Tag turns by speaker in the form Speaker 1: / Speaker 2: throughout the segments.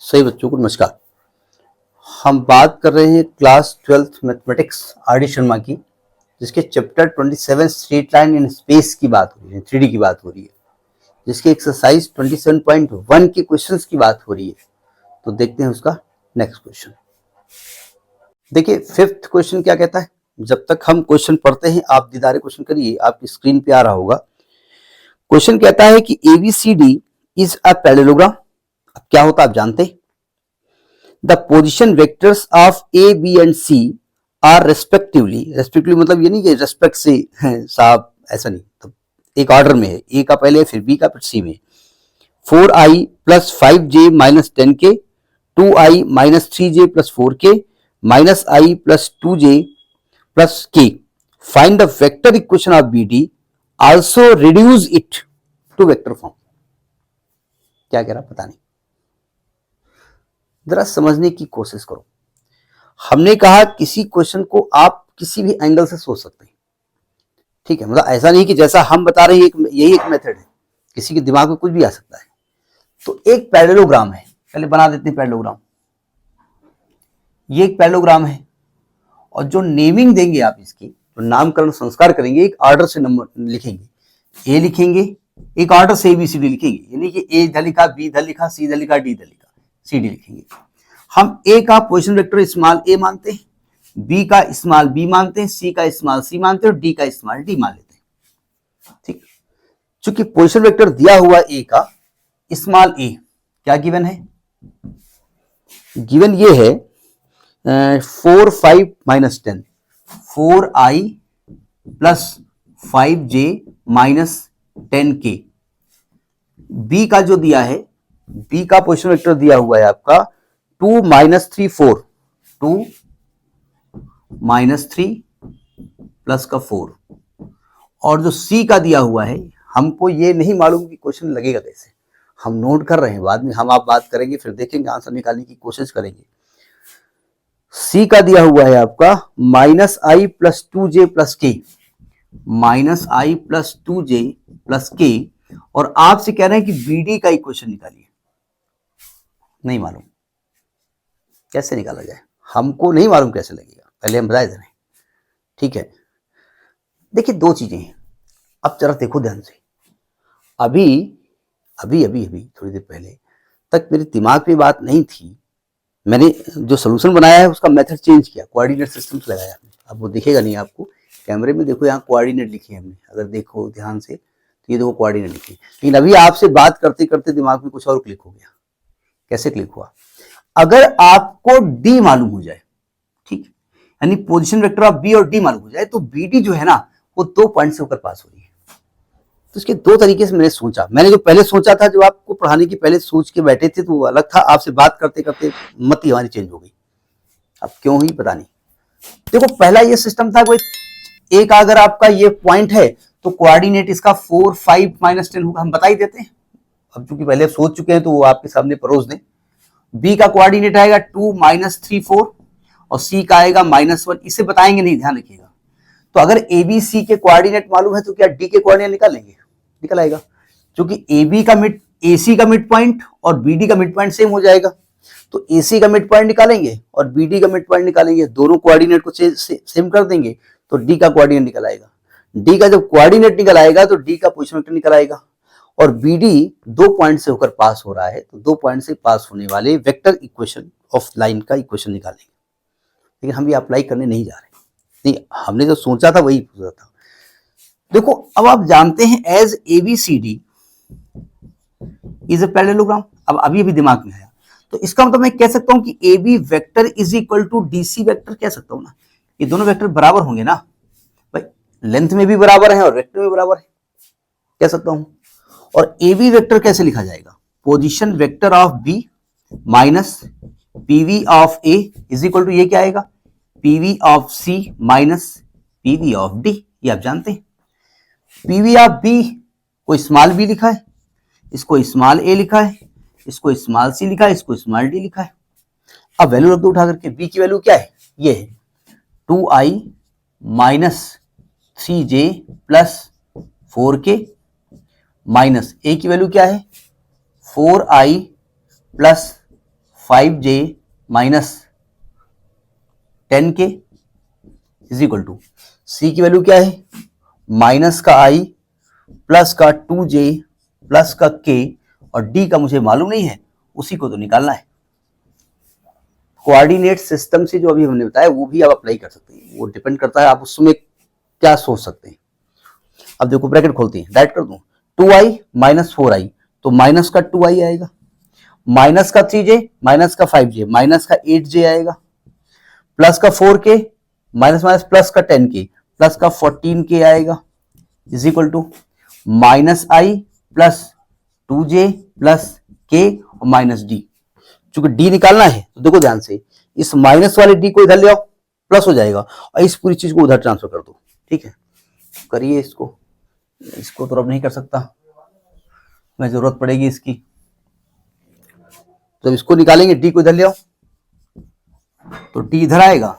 Speaker 1: सही बच्चों को नमस्कार। हम बात कर रहे हैं class 12th mathematics R D Sharma की, जिसके chapter 27 straight line in space की बात हो रही है, 3D की बात हो रही है, जिसके एक्सरसाइज 27.1 के क्वेश्चंस की बात हो रही है। तो देखते हैं उसका नेक्स्ट क्वेश्चन। देखिए फिफ्थ क्वेश्चन क्या कहता है। जब तक हम क्वेश्चन पढ़ते हैं आप दीदारे क्वेश्चन करिए, आपकी स्क्रीन पे आ रहा होगा। क्वेश्चन कहता है कि ABCD इज अ पैरेललोग्राम। अब क्या होता है आप जानते हैं। The position vectors of A, B and C are respectively मतलब ये नहीं कि रेस्पेक्ट से साहब, ऐसा नहीं, तो एक ऑर्डर में है, A का पहले फिर B का फिर C में। 4i plus 5j minus 10k, 2i minus 3j plus 4k, minus i plus 2j plus k। Find the vector equation of BD, also reduce it to vector form. क्या कह रहा पता नहीं, जरा समझने की कोशिश करो। हमने कहा किसी क्वेश्चन को आप किसी भी एंगल से सोच सकते हैं, ठीक है। मतलब ऐसा नहीं कि जैसा हम बता रहे हैं यही एक मेथड है, किसी के दिमाग में कुछ भी आ सकता है। तो एक पैरेललोग्राम है, पहले बना देते हैं पैरेललोग्राम। ये एक पैरेललोग्राम है और जो नेमिंग देंगे आप इसकी, जो नामकरण संस्कार करेंगे, एक ऑर्डर से नंबर लिखेंगे। ए लिखेंगे, एक ऑर्डर से ABCD लिखेंगे, यानी कि ए इधर लिखा, बी इधर लिखा, सी इधर लिखा, डी इधर लिखा, CD लिखेंगे। हम ए का पोजीशन वेक्टर स्मॉल a मानते हैं, बी का स्मॉल b मानते हैं, सी का स्मॉल c मानते हैं और डी का स्मॉल d मान लेते हैं, ठीक। चूंकि पोजीशन वेक्टर दिया हुआ a का स्मॉल a क्या गिवन है, गिवन ये है 4 5 minus 10, 4i plus 5j minus 10k। b का जो दिया है, b का पोजीशन वेक्टर दिया हुआ है आपका 2 माइनस 3 4, 2 माइनस 3 प्लस का 4। और जो c का दिया हुआ है, हमको ये नहीं मालूम कि क्वेश्चन लगेगा कैसे, हम नोट कर रहे हैं, बाद में हम आप बात करेंगे, फिर देखेंगे, आंसर निकालने की कोशिश करेंगे। c का दिया हुआ है आपका माइनस आई प्लस 2j प्लस के, माइनस आई प्लस 2j प्लस के। और आपसे कह रहे हैं कि BD का इक्वेशन निकालिए, नहीं मालूम कैसे निकाला जाए, हमको नहीं मालूम कैसे लगेगा, पहले हम बता दे रहे हैं, ठीक है। देखिए दो चीजें हैं, अब जरा देखो ध्यान से। अभी अभी अभी अभी थोड़ी देर पहले तक मेरे दिमाग में बात नहीं थी, मैंने जो सोल्यूशन बनाया है उसका मेथड चेंज किया, कोऑर्डिनेट सिस्टम से लगाया। अब वो दिखेगा नहीं आपको, कैमरे में देखो, यहाँ कोऑर्डिनेट लिखे हमने, अगर देखो ध्यान से तो ये देखो कोऑर्डिनेट लिखे। लेकिन अभी आपसे बात करते करते दिमाग में कुछ और क्लिक हो गया। कैसे क्लिक हुआ, अगर आपको D मालूम हो जाए, ठीक, यानी पोजीशन वेक्टर ऑफ B और D मालूम हो जाए, तो BD जो है ना वो 2 पॉइंट से होकर पास हो रही है। तो इसके दो तरीके से मैंने सोचा, मैंने जो पहले सोचा था, जब आपको पढ़ाने की पहले सोच के बैठे थे तो वो अलग था, आपसे बात करते करते मति हमारी चेंज हो गई, अब क्यों ही पता नहीं। देखो पहला ये सिस्टम था, कोई एक अगर आपका ये पॉइंट है तो कोऑर्डिनेट इसका 4 5 माइनस 10 होगा, हम बता ही देते हैं। अब चूंकि पहले सोच चुके हैं तो वो आपके सामने परोस दें। बी का कोऑर्डिनेट आएगा 2 माइनस 3 4 और सी का आएगा -1, इसे बताएंगे नहीं, ध्यान रखिएगा। तो अगर ABC के कोऑर्डिनेट मालूम है तो क्या D के कोऑर्डिनेट निकालेंगे, निकल आएगा। क्योंकि AC का मिड पॉइंट और BD का मिड पॉइंट सेम हो जाएगा, तो AC का मिड पॉइंट निकालेंगे और BD का मिड पॉइंट निकालेंगे, दोनों कोऑर्डिनेट को सेम कर देंगे तो D का कोऑर्डिनेट निकल आएगा। D का जब कोऑर्डिनेट निकल आएगा तो D का पोजीशन वेक्टर निकल आएगा। और BD 2 पॉइंट से होकर पास हो रहा है, तो 2 पॉइंट से पास होने वाले वेक्टर इक्वेशन ऑफ लाइन का इक्वेशन निकालेंगे। लेकिन हम ये अप्लाई करने नहीं जा रहे, नहीं, हमने जो सोचा था वही पूछा था। देखो अब आप जानते हैं as ABCD is a parallelogram, अब अभी अभी दिमाग में आया, तो इसका मतलब मैं कह सकता हूं कि AB vector is equal to DC vector, कह सकता हूं ना, ये दोनों वेक्टर बराबर होंगे ना भाई, लेंथ में भी बराबर है और वेक्टर में बराबर है, कह सकता हूं। और AB वेक्टर कैसे लिखा जाएगा, position vector of B minus PV of A is equal to ये क्या आएगा, PV of C minus PV of D, ये आप जानते हैं। PV ऑफ B को स्मॉल b लिखा है, इसको स्मॉल a लिखा है, इसको स्मॉल c लिखा है, इसको स्मॉल d लिखा है। अब वैल्यू रख दो उठा करके, b की वैल्यू क्या है, ये है 2i minus 3j plus 4k, minus a की वैल्यू क्या है 4i plus 5j minus 10k is equal to c की वैल्यू क्या है, माइनस का i प्लस का 2j प्लस का k, और d का मुझे मालूम नहीं है, उसी को तो निकालना है। कोऑर्डिनेट सिस्टम से जो अभी हमने बताया वो भी आप अप्लाई कर सकते हैं, वो डिपेंड करता है आप उसमें क्या सोच सकते हैं। अब देखो ब्रैकेट खोलते हैं, डायरेक्ट कर दूं, 2i माइनस 4i, तो माइनस का 2i आएगा, माइनस का 3j माइनस का 5j माइनस का 8j आएगा, प्लस का 4k माइनस माइनस प्लस का 10k प्लस का 14k आएगा, is equal to minus i plus 2j plus k और माइनस d। चूंकि d निकालना है तो देखो ध्यान से, इस माइनस वाले d को इधर ले आओ, प्लस हो जाएगा, और इस पूरी चीज को उधर ट्रांसफर कर दो। ठीक है, करिए इसको तो अब नहीं कर सकता मैं, जरूरत पड़ेगी इसकी, तो इसको निकालेंगे, d को इधर ले आओ तो d इधर आएगा,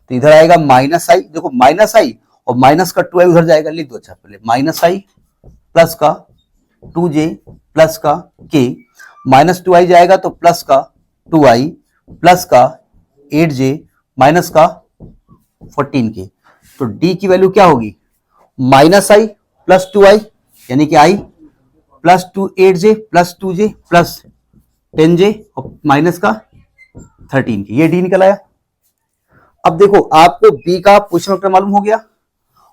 Speaker 1: तो इधर आएगा माइनस i, देखो माइनस i और माइनस का 2i उधर जाएगा, लिख दो अच्छा पहले, माइनस i प्लस का 2j प्लस का k, माइनस 2i जाएगा तो प्लस का 2i प्लस का 8j माइनस का 14k, तो d की वैल्यू क्या होगी, माइनस i प्लस 2i यानी कि i plus 8j plus 2j plus 10j और माइनस का 13k, ये d निकल आया। अब देखो आपको b का पोजीशन वेक्टर मालूम हो गया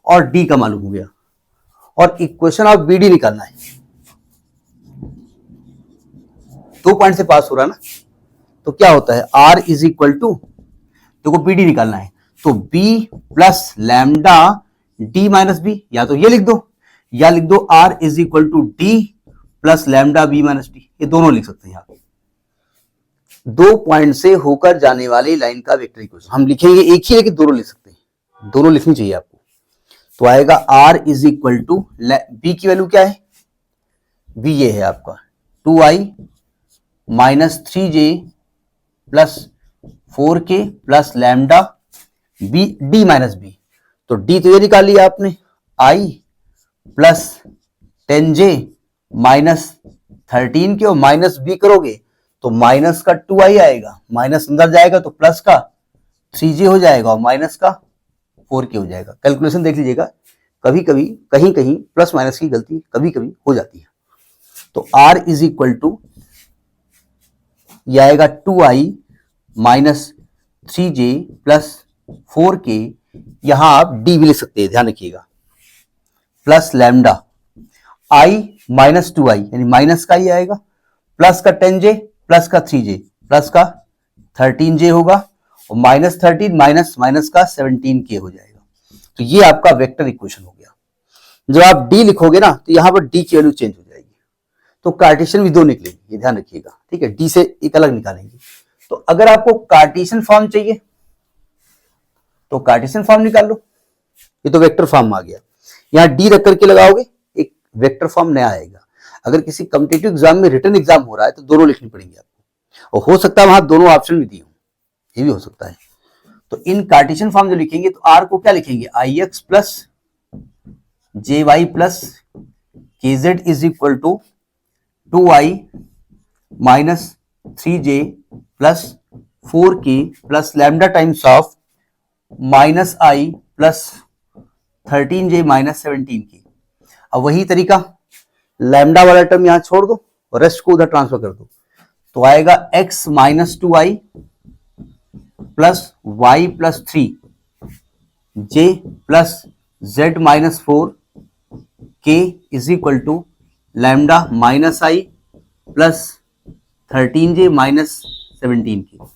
Speaker 1: और d का मालूम हो गया, और इक्वेशन ऑफ bd निकालना है, 2 पॉइंट से पास हो रहा है ना, तो क्या होता है r इज इक्वल टू, देखो bd निकालना है तो b plus lambda d minus b, या तो ये लिख दो या लिख दो r is equal to d plus lambda b minus d, ये दोनों लिख सकते हैं यहाँ पे। 2 पॉइंट से होकर जाने वाली लाइन का वेक्टर इक्वेशन हम लिखेंगे एक ही, लेकिन दोनों लिख सकते हैं, दोनों लिखनी चाहिए आपको। तो आएगा r is equal to, b की वैल्यू क्या है, b ये है आपका 2i minus 3j plus 4k plus lambda b d minus b, तो d तो ये निकाल लिया आपने, i plus 10j minus 13k और माइनस b करोगे तो माइनस का 2i आएगा, माइनस अंदर जाएगा तो प्लस का 3j हो जाएगा और माइनस का 4k हो जाएगा। कैलकुलेशन देख लीजिएगा, कभी कभी कहीं कहीं प्लस माइनस की गलती कभी कभी हो जाती है। तो r इज इक्वल टू यह आएगा 2i minus 3j plus 4k, यहां आप d भी लिख सकते हैं, ध्यान रखिएगा, plus lambda i minus 2i यानी माइनस का ही आएगा, प्लस का 10j प्लस का 3j प्लस का 13j होगा, और माइनस 13 माइनस माइनस का 17k हो जाएगा। तो ये आपका वेक्टर इक्वेशन हो गया। जब आप d लिखोगे ना तो यहां पर d की वैल्यू चेंज हो जाएगी, तो कार्टेशियन भी 2 निकलेगी, ये ध्यान रखिएगा। ठीक है, d से एक अलग निकालेंगे। तो अगर आपको कार्टेशियन फॉर्म चाहिए तो कार्टेशियन फॉर्म निकाल लो, ये तो वेक्टर फॉर्म आ गया, यहां d रख करके लगाओगे एक वेक्टर फॉर्म नया आएगा। अगर किसी कॉम्पिटिटिव एग्जाम में रिटन एग्जाम हो रहा है तो दोनों लिखनी पड़ेंगे आपको, और हो सकता है वहां दोनों ऑप्शन भी दिए हों, ये भी हो सकता है। तो इन कार्टेशियन फॉर्म जो लिखेंगे तो r को क्या लिखेंगे, ix plus jy plus kz is equal to 2i minus 3j plus 4k plus lambda times of minus i plus 13j minus 17k। अब वही तरीका, लैम्डा वाला टर्म यहां छोड़ दो और रेस्ट को उधर ट्रांसफर कर दो, तो आएगा x minus 2i plus y plus 3 j plus z minus 4 k is equal to lambda minus i plus 13j minus 17k।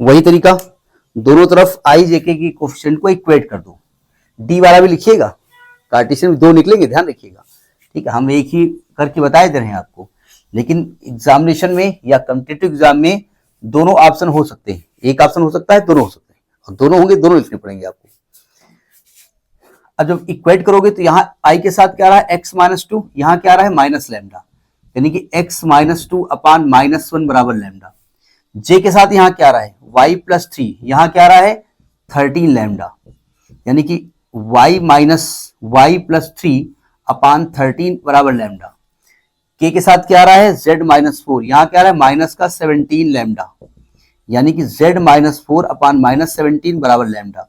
Speaker 1: वही तरीका, दोनों तरफ i j k की कोफिशिएंट को इक्वेट कर दो, d वाला भी लिखिएगा, कार्टेशियन 2 निकलेंगे, ध्यान रखिएगा। ठीक है, हम एक ही करके बताए दे रहे हैं आपको, लेकिन एग्जामिनेशन में या कॉम्पिटिटिव एग्जाम में दोनों ऑप्शन हो सकते हैं, एक ऑप्शन हो सकता है, दोनों हो सकते हैं, और दोनों होंगे दोनों लिखने पड़ेंगे आपको। अब जब इक्वेट करोगे तो यहाँ i के साथ क्या आ रहा है x माइनस 2, यहाँ क्या आ रहा है माइनस लैम्डा, यानी कि x माइनस 2 अपान माइनस 1 बराबर लैम्डा। j के साथ यहाँ क्या आ रहा है y प्लस 3, यहाँ क्या आ रहा है 13 लैम्डा, यानी कि y माइनस y प्लस 3 अपान 13 बराबर लैम्डा। के के साथ क्या आ रहा है, z माइनस 4, यहाँ क्या आ रहा है माइनस का 17 लैम्डा, यानी कि z माइनस 4 अपान माइनस 17 बराबर लैम्डा।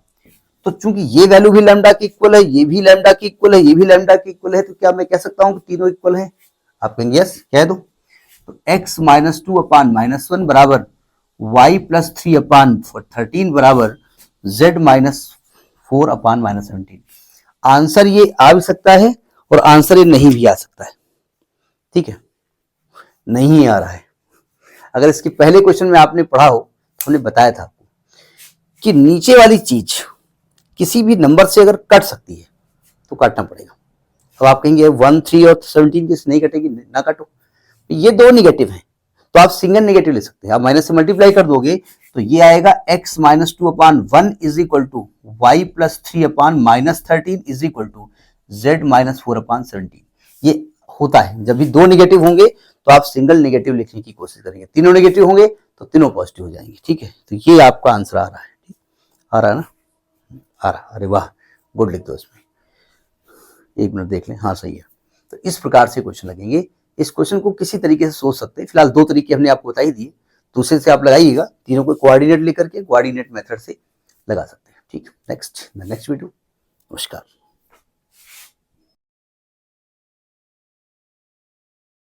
Speaker 1: तो चूंकि ये वैल्यू भी लैम्डा की इक्वल है, ये भी लैम्डा की इक्वल है, ये भी लैम्डा की इक्वल है, तो क्या मैं कह सकता हूं कि तीनों इक्वल है? आप कहेंगे यस, कह दो। तो x माइनस 2 अपान माइनस 1 बराबर y प्लस 3 अपान 13 बराबर z minus 4 upon minus 17। Answer ये आ भी सकता है और आंसर ये नहीं भी आ सकता है, ठीक है, नहीं आ रहा है। अगर इसके पहले क्वेश्चन में आपने पढ़ा हो तो हमने बताया था आपको कि नीचे वाली चीज किसी भी नंबर से अगर कट सकती है तो काटना पड़ेगा। अब आप कहेंगे 1, 3 और 17 किस नहीं कटेगी, ना काटो, ये दो निगेटिव हैं तो आप सिंगल निगेटिव ले सकते हैं। आप माइनस से मल्टीप्लाई कर दोगे तो ये आएगा x minus 2 upon 1 is equal to y plus 3 upon minus 13 is equal to z minus 4 upon 17। ये होता है जब भी दो निगेटिव होंगे तो आप सिंगल निगेटिव लिखने की कोशिश करेंगे, तीनों निगेटिव होंगे तो तीनों पॉजिटिव हो जाएंगे, ठीक है। तो ये आपका आंसर आ रहा है, आ रहा है ना, आ रहा, अरे वाह, गुड, लिख दो इसमें, एक मिनट देख लें, हाँ सही है। तो इस प्रकार से क्वेश्चन लगेंगे। इस क्वेश्चन को किसी तरीके से सोच सकते हैं, फिलहाल दो तरीके हमने आपको बता ही दिए, दूसरे से आप लगाइएगा, तीनों को कोऑर्डिनेट लेकर के कोऑर्डिनेट मेथड से लगा सकते हैं, ठीक है। नेक्स्ट वीडियो, नमस्कार।